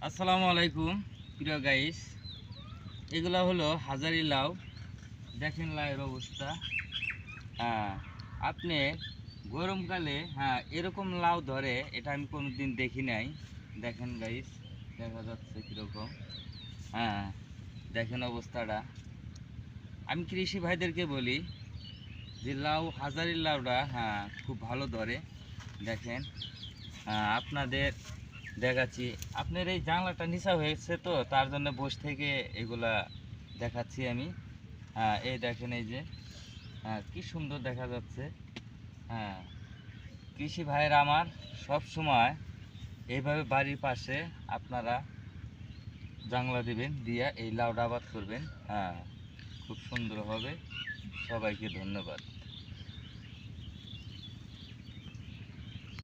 আসসালামু আলাইকুম প্রিয় গাইস, এগুলা হলো হাজারি লাউ। দেখেন লাউয়ের অবস্থা। হ্যাঁ, আপনি গরমকালে এরকম লাউ ধরে এটা আমি কোনোদিন দেখি নাই। দেখেন গাইস, দেখা যাচ্ছে কীরকম। হ্যাঁ, দেখেন অবস্থাটা। আমি কৃষি ভাইদেরকে বলি যে লাউ, হাজারি লাউটা খুব ভালো ধরে। দেখেন, আপনাদের দেখাচ্ছি। আপনার এই জানলাটা নিচা হয়েছে, তো তার জন্য বসে থেকে এগুলা দেখাচ্ছি আমি। এই দেখেন, এই যে কি সুন্দর দেখা যাচ্ছে। হ্যাঁ, কৃষি ভাইয়ের আমার সব সময় এইভাবে বাড়ির পাশে আপনারা জানলা দিবেন, দিয়া এই লাউটা আবাদ করবেন। খুব সুন্দর হবে। সবাইকে ধন্যবাদ।